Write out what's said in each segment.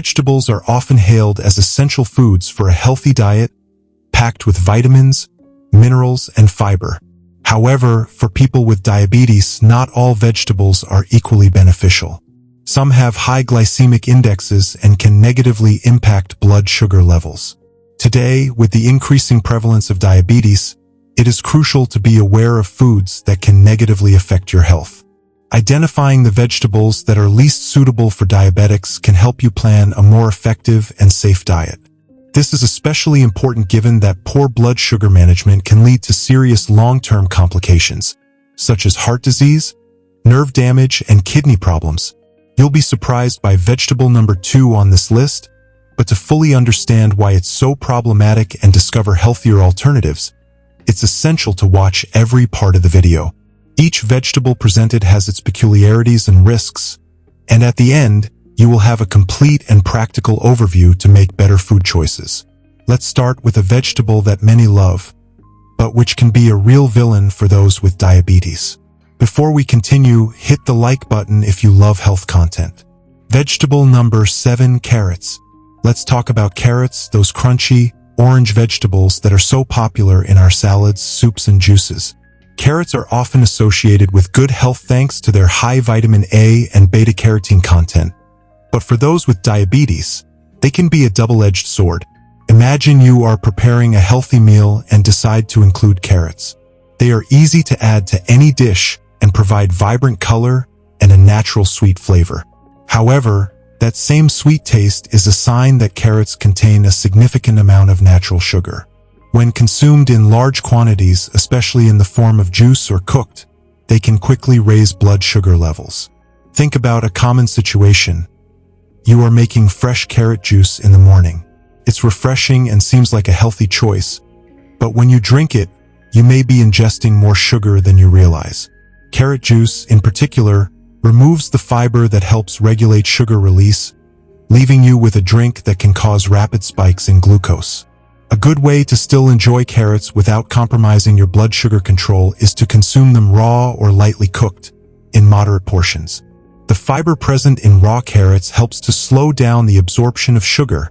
Vegetables are often hailed as essential foods for a healthy diet, packed with vitamins, minerals, and fiber. However, for people with diabetes, not all vegetables are equally beneficial. Some have high glycemic indexes and can negatively impact blood sugar levels. Today, with the increasing prevalence of diabetes, it is crucial to be aware of foods that can negatively affect your health. Identifying the vegetables that are least suitable for diabetics can help you plan a more effective and safe diet. This is especially important given that poor blood sugar management can lead to serious long-term complications, such as heart disease, nerve damage, and kidney problems. You'll be surprised by vegetable number 2 on this list, but to fully understand why it's so problematic and discover healthier alternatives, it's essential to watch every part of the video. Each vegetable presented has its peculiarities and risks, and at the end, you will have a complete and practical overview to make better food choices. Let's start with a vegetable that many love, but which can be a real villain for those with diabetes. Before we continue, hit the like button if you love health content. Vegetable number 7, carrots. Let's talk about carrots, those crunchy, orange vegetables that are so popular in our salads, soups, and juices. Carrots are often associated with good health thanks to their high vitamin A and beta-carotene content. But for those with diabetes, they can be a double-edged sword. Imagine you are preparing a healthy meal and decide to include carrots. They are easy to add to any dish and provide vibrant color and a natural sweet flavor. However, that same sweet taste is a sign that carrots contain a significant amount of natural sugar. When consumed in large quantities, especially in the form of juice or cooked, they can quickly raise blood sugar levels. Think about a common situation. You are making fresh carrot juice in the morning. It's refreshing and seems like a healthy choice, but when you drink it, you may be ingesting more sugar than you realize. Carrot juice, in particular, removes the fiber that helps regulate sugar release, leaving you with a drink that can cause rapid spikes in glucose. A good way to still enjoy carrots without compromising your blood sugar control is to consume them raw or lightly cooked, in moderate portions. The fiber present in raw carrots helps to slow down the absorption of sugar,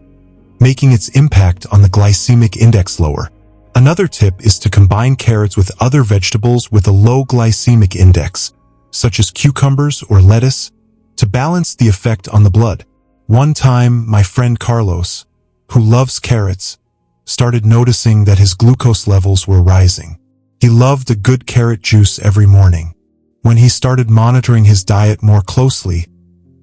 making its impact on the glycemic index lower. Another tip is to combine carrots with other vegetables with a low glycemic index, such as cucumbers or lettuce, to balance the effect on the blood. One time, my friend Carlos, who loves carrots, started noticing that his glucose levels were rising. He loved a good carrot juice every morning. When he started monitoring his diet more closely,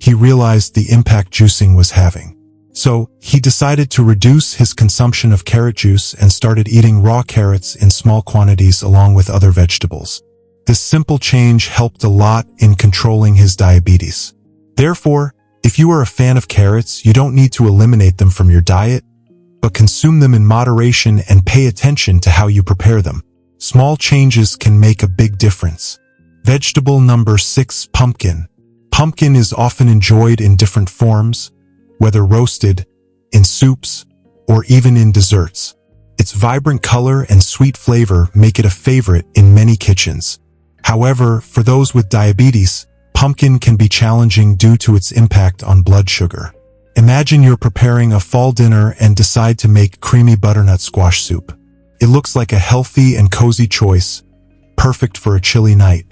he realized the impact juicing was having. So, he decided to reduce his consumption of carrot juice and started eating raw carrots in small quantities along with other vegetables. This simple change helped a lot in controlling his diabetes. Therefore, if you are a fan of carrots, you don't need to eliminate them from your diet, but consume them in moderation and pay attention to how you prepare them. Small changes can make a big difference. Vegetable number 6, pumpkin. Pumpkin is often enjoyed in different forms, whether roasted, in soups, or even in desserts. Its vibrant color and sweet flavor make it a favorite in many kitchens. However, for those with diabetes, pumpkin can be challenging due to its impact on blood sugar. Imagine you're preparing a fall dinner and decide to make creamy butternut squash soup. It looks like a healthy and cozy choice, perfect for a chilly night.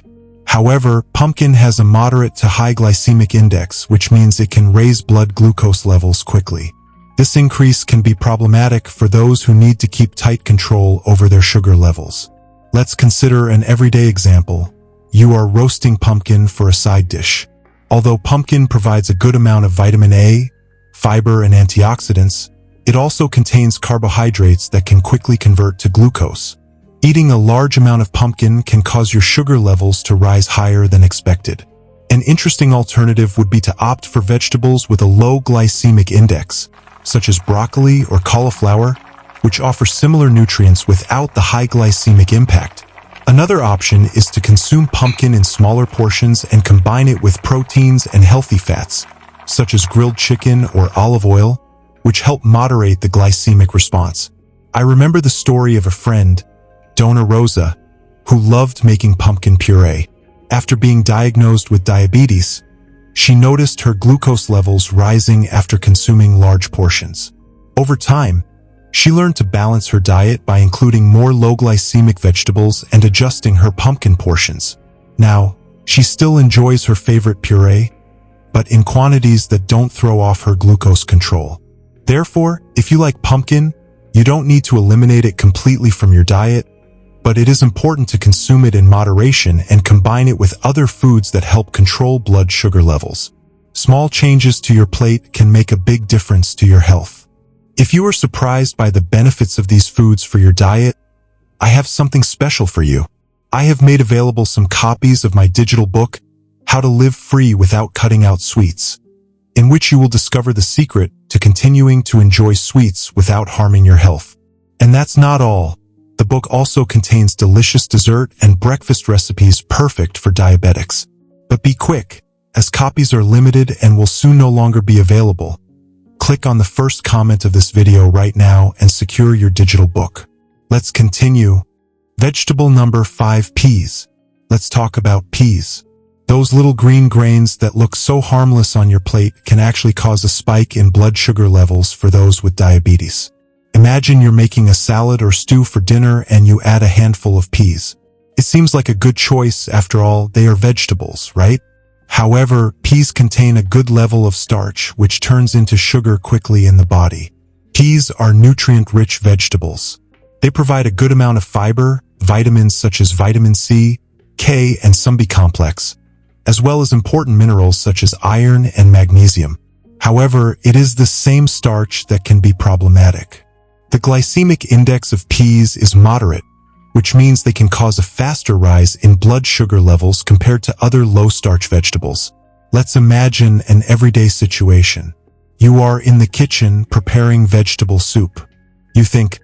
However, pumpkin has a moderate to high glycemic index, which means it can raise blood glucose levels quickly. This increase can be problematic for those who need to keep tight control over their sugar levels. Let's consider an everyday example. You are roasting pumpkin for a side dish. Although pumpkin provides a good amount of vitamin A, fiber, and antioxidants, it also contains carbohydrates that can quickly convert to glucose. Eating a large amount of pumpkin can cause your sugar levels to rise higher than expected. An interesting alternative would be to opt for vegetables with a low glycemic index, such as broccoli or cauliflower, which offer similar nutrients without the high glycemic impact. Another option is to consume pumpkin in smaller portions and combine it with proteins and healthy fats, such as grilled chicken or olive oil, which help moderate the glycemic response. I remember the story of a friend, Donna Rosa, who loved making pumpkin puree. After being diagnosed with diabetes, she noticed her glucose levels rising after consuming large portions. Over time, she learned to balance her diet by including more low-glycemic vegetables and adjusting her pumpkin portions. Now, she still enjoys her favorite puree, but in quantities that don't throw off her glucose control. Therefore, if you like pumpkin, you don't need to eliminate it completely from your diet, but it is important to consume it in moderation and combine it with other foods that help control blood sugar levels. Small changes to your plate can make a big difference to your health. If you are surprised by the benefits of these foods for your diet, I have something special for you. I have made available some copies of my digital book, How to Live Free Without Cutting Out Sweets, in which you will discover the secret to continuing to enjoy sweets without harming your health. And that's not all. The book also contains delicious dessert and breakfast recipes perfect for diabetics. But be quick, as copies are limited and will soon no longer be available. Click on the first comment of this video right now and secure your digital book. Let's continue. Vegetable number 5, peas. Let's talk about peas. Those little green grains that look so harmless on your plate can actually cause a spike in blood sugar levels for those with diabetes. Imagine you're making a salad or stew for dinner and you add a handful of peas. It seems like a good choice, after all, they are vegetables, right? However, peas contain a good level of starch, which turns into sugar quickly in the body. Peas are nutrient-rich vegetables. They provide a good amount of fiber, vitamins such as vitamin C, K, and some B-complex, as well as important minerals such as iron and magnesium. However, it is the same starch that can be problematic. The glycemic index of peas is moderate, which means they can cause a faster rise in blood sugar levels compared to other low-starch vegetables. Let's imagine an everyday situation. You are in the kitchen preparing vegetable soup. You think,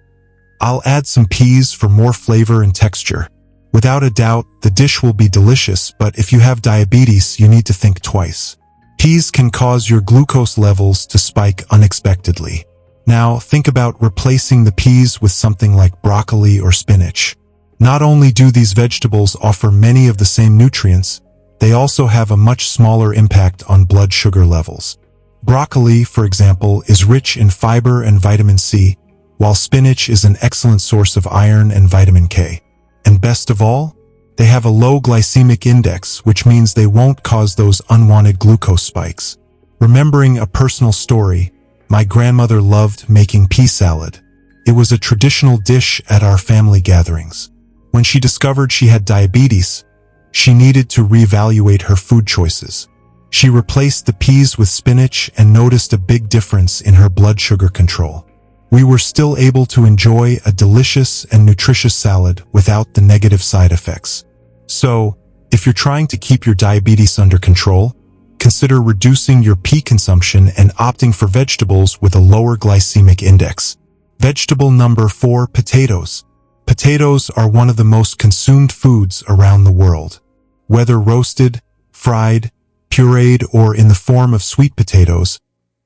I'll add some peas for more flavor and texture. Without a doubt, the dish will be delicious, but if you have diabetes, you need to think twice. Peas can cause your glucose levels to spike unexpectedly. Now, think about replacing the peas with something like broccoli or spinach. Not only do these vegetables offer many of the same nutrients, they also have a much smaller impact on blood sugar levels. Broccoli, for example, is rich in fiber and vitamin C, while spinach is an excellent source of iron and vitamin K. And best of all, they have a low glycemic index, which means they won't cause those unwanted glucose spikes. Remembering a personal story, my grandmother loved making pea salad. It was a traditional dish at our family gatherings. When she discovered she had diabetes, she needed to reevaluate her food choices. She replaced the peas with spinach and noticed a big difference in her blood sugar control. We were still able to enjoy a delicious and nutritious salad without the negative side effects. So, if you're trying to keep your diabetes under control, consider reducing your pea consumption and opting for vegetables with a lower glycemic index. Vegetable number 4, potatoes. Potatoes are one of the most consumed foods around the world. Whether roasted, fried, pureed, or in the form of sweet potatoes,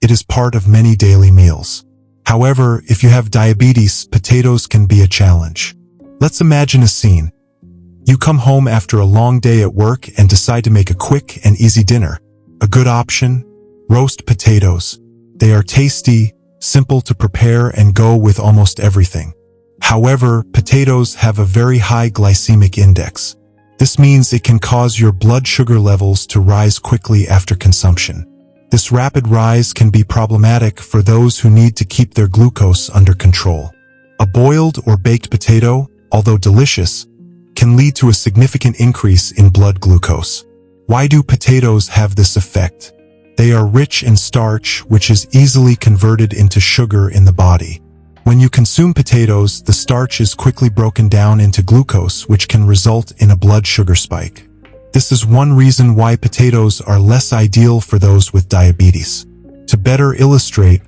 it is part of many daily meals. However, if you have diabetes, potatoes can be a challenge. Let's imagine a scene. You come home after a long day at work and decide to make a quick and easy dinner. A good option? Roast potatoes. They are tasty, simple to prepare, and go with almost everything. However, potatoes have a very high glycemic index. This means it can cause your blood sugar levels to rise quickly after consumption. This rapid rise can be problematic for those who need to keep their glucose under control. A boiled or baked potato, although delicious, can lead to a significant increase in blood glucose. Why do potatoes have this effect? They are rich in starch, which is easily converted into sugar in the body. When you consume potatoes, the starch is quickly broken down into glucose, which can result in a blood sugar spike. This is one reason why potatoes are less ideal for those with diabetes. To better illustrate,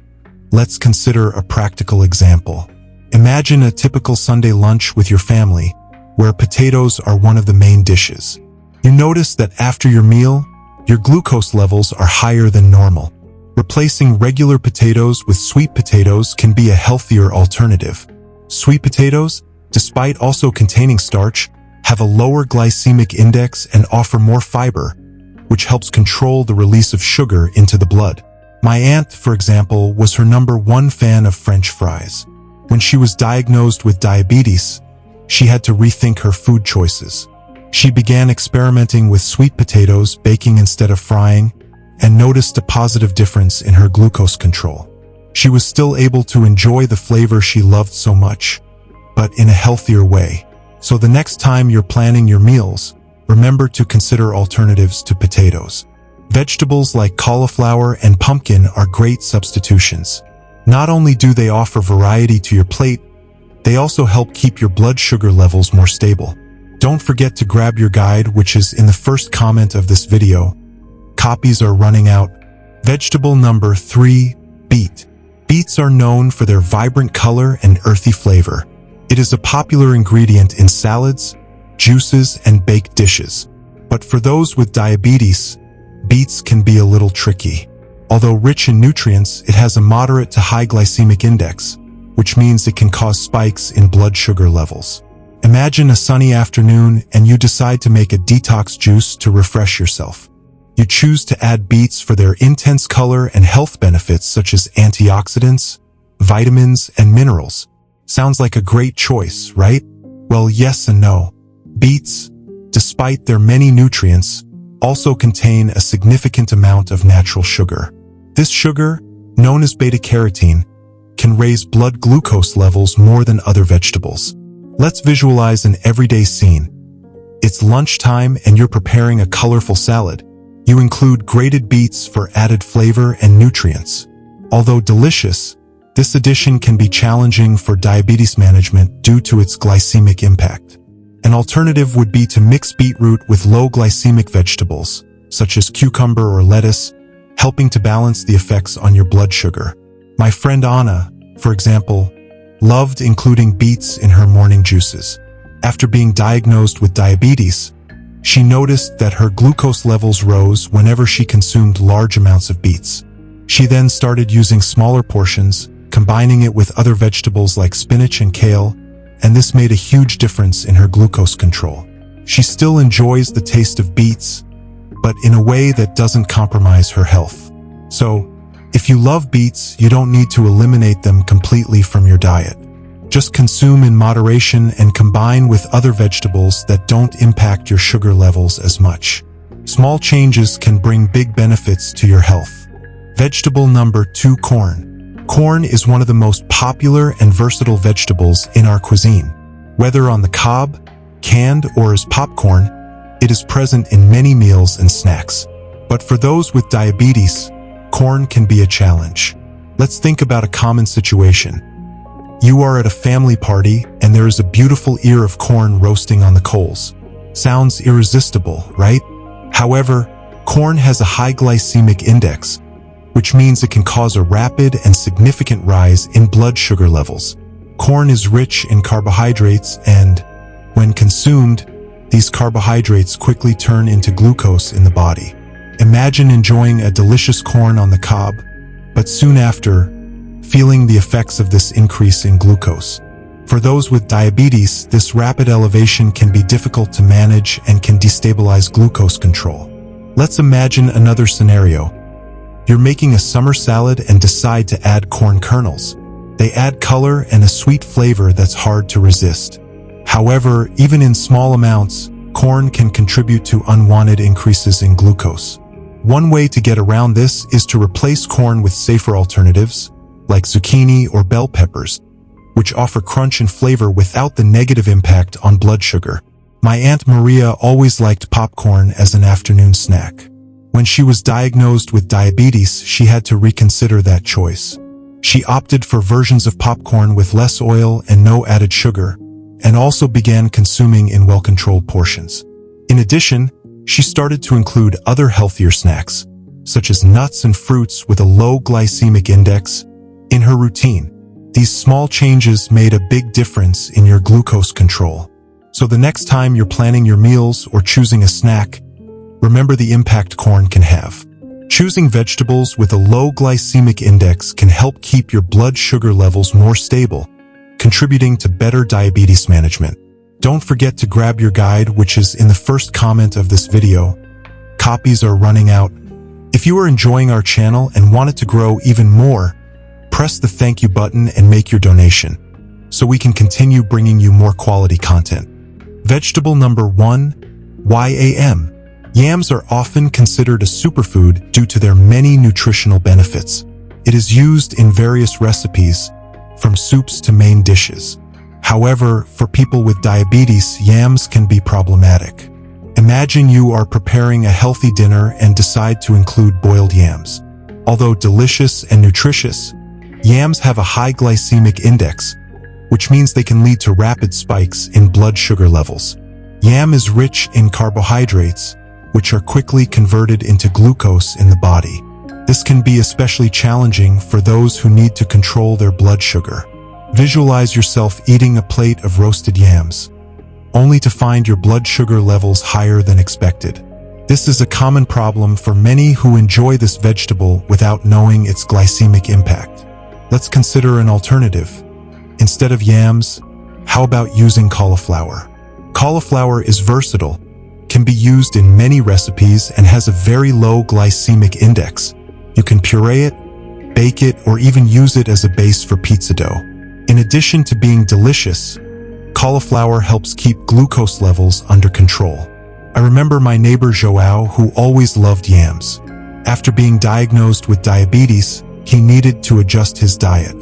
let's consider a practical example. Imagine a typical Sunday lunch with your family, where potatoes are one of the main dishes. You notice that after your meal, your glucose levels are higher than normal. Replacing regular potatoes with sweet potatoes can be a healthier alternative. Sweet potatoes, despite also containing starch, have a lower glycemic index and offer more fiber, which helps control the release of sugar into the blood. My aunt, for example, was her #1 fan of French fries. When she was diagnosed with diabetes, she had to rethink her food choices. She began experimenting with sweet potatoes, baking instead of frying, and noticed a positive difference in her glucose control. She was still able to enjoy the flavor she loved so much, but in a healthier way. So the next time you're planning your meals, remember to consider alternatives to potatoes. Vegetables like cauliflower and pumpkin are great substitutions. Not only do they offer variety to your plate, they also help keep your blood sugar levels more stable. Don't forget to grab your guide, which is in the first comment of this video. Copies are running out. Vegetable number 3, beet. Beets are known for their vibrant color and earthy flavor. It is a popular ingredient in salads, juices, and baked dishes. But for those with diabetes, beets can be a little tricky. Although rich in nutrients, it has a moderate to high glycemic index, which means it can cause spikes in blood sugar levels. Imagine a sunny afternoon and you decide to make a detox juice to refresh yourself. You choose to add beets for their intense color and health benefits such as antioxidants, vitamins, and minerals. Sounds like a great choice, right? Well, yes and no. Beets, despite their many nutrients, also contain a significant amount of natural sugar. This sugar, known as beta-carotene, can raise blood glucose levels more than other vegetables. Let's visualize an everyday scene. It's lunchtime and you're preparing a colorful salad. You include grated beets for added flavor and nutrients. Although delicious, this addition can be challenging for diabetes management due to its glycemic impact. An alternative would be to mix beetroot with low glycemic vegetables, such as cucumber or lettuce, helping to balance the effects on your blood sugar. My friend Anna, for example, loved including beets in her morning juices. After being diagnosed with diabetes, she noticed that her glucose levels rose whenever she consumed large amounts of beets. She then started using smaller portions, combining it with other vegetables like spinach and kale, and this made a huge difference in her glucose control. She still enjoys the taste of beets, but in a way that doesn't compromise her health. So, if you love beets, you don't need to eliminate them completely from your diet. Just consume in moderation and combine with other vegetables that don't impact your sugar levels as much. Small changes can bring big benefits to your health. Vegetable number 2, corn. Corn is one of the most popular and versatile vegetables in our cuisine. Whether on the cob, canned, or as popcorn, it is present in many meals and snacks. But for those with diabetes, corn can be a challenge. Let's think about a common situation. You are at a family party and there is a beautiful ear of corn roasting on the coals. Sounds irresistible, right? However, corn has a high glycemic index, which means it can cause a rapid and significant rise in blood sugar levels. Corn is rich in carbohydrates and, when consumed, these carbohydrates quickly turn into glucose in the body. Imagine enjoying a delicious corn on the cob, but soon after, feeling the effects of this increase in glucose. For those with diabetes, this rapid elevation can be difficult to manage and can destabilize glucose control. Let's imagine another scenario. You're making a summer salad and decide to add corn kernels. They add color and a sweet flavor that's hard to resist. However, even in small amounts, corn can contribute to unwanted increases in glucose. One way to get around this is to replace corn with safer alternatives, like zucchini or bell peppers, which offer crunch and flavor without the negative impact on blood sugar. My Aunt Maria always liked popcorn as an afternoon snack. When she was diagnosed with diabetes, she had to reconsider that choice. She opted for versions of popcorn with less oil and no added sugar, and also began consuming in well-controlled portions. In addition, she started to include other healthier snacks, such as nuts and fruits with a low glycemic index, in her routine. These small changes made a big difference in your glucose control. So the next time you're planning your meals or choosing a snack, remember the impact corn can have. Choosing vegetables with a low glycemic index can help keep your blood sugar levels more stable, contributing to better diabetes management. Don't forget to grab your guide, which is in the first comment of this video. copies are running out. If you are enjoying our channel and want it to grow even more, press the thank you button and make your donation, so we can continue bringing you more quality content. Vegetable number 1, yam. Yams are often considered a superfood due to their many nutritional benefits. It is used in various recipes, from soups to main dishes. However, for people with diabetes, yams can be problematic. Imagine you are preparing a healthy dinner and decide to include boiled yams. Although delicious and nutritious, yams have a high glycemic index, which means they can lead to rapid spikes in blood sugar levels. Yam is rich in carbohydrates, which are quickly converted into glucose in the body. This can be especially challenging for those who need to control their blood sugar. Visualize yourself eating a plate of roasted yams, only to find your blood sugar levels higher than expected. This is a common problem for many who enjoy this vegetable without knowing its glycemic impact. Let's consider an alternative. Instead of yams, how about using cauliflower? Cauliflower is versatile, can be used in many recipes, and has a very low glycemic index. You can puree it, bake it, or even use it as a base for pizza dough. In addition to being delicious, cauliflower helps keep glucose levels under control. I remember my neighbor Joao, who always loved yams. After being diagnosed with diabetes, he needed to adjust his diet.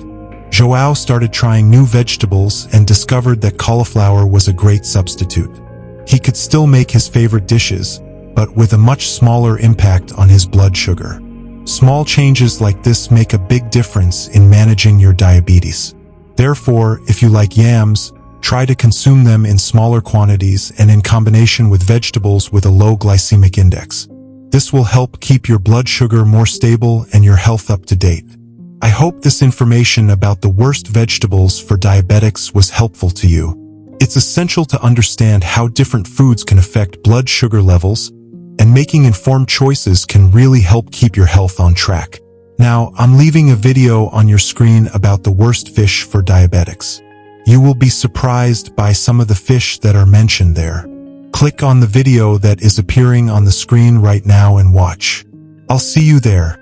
Joao started trying new vegetables and discovered that cauliflower was a great substitute. He could still make his favorite dishes, but with a much smaller impact on his blood sugar. Small changes like this make a big difference in managing your diabetes. Therefore, if you like yams, try to consume them in smaller quantities and in combination with vegetables with a low glycemic index. This will help keep your blood sugar more stable and your health up to date. I hope this information about the worst vegetables for diabetics was helpful to you. It's essential to understand how different foods can affect blood sugar levels, and making informed choices can really help keep your health on track. Now, I'm leaving a video on your screen about the worst fish for diabetics. You will be surprised by some of the fish that are mentioned there. Click on the video that is appearing on the screen right now and watch. I'll see you there.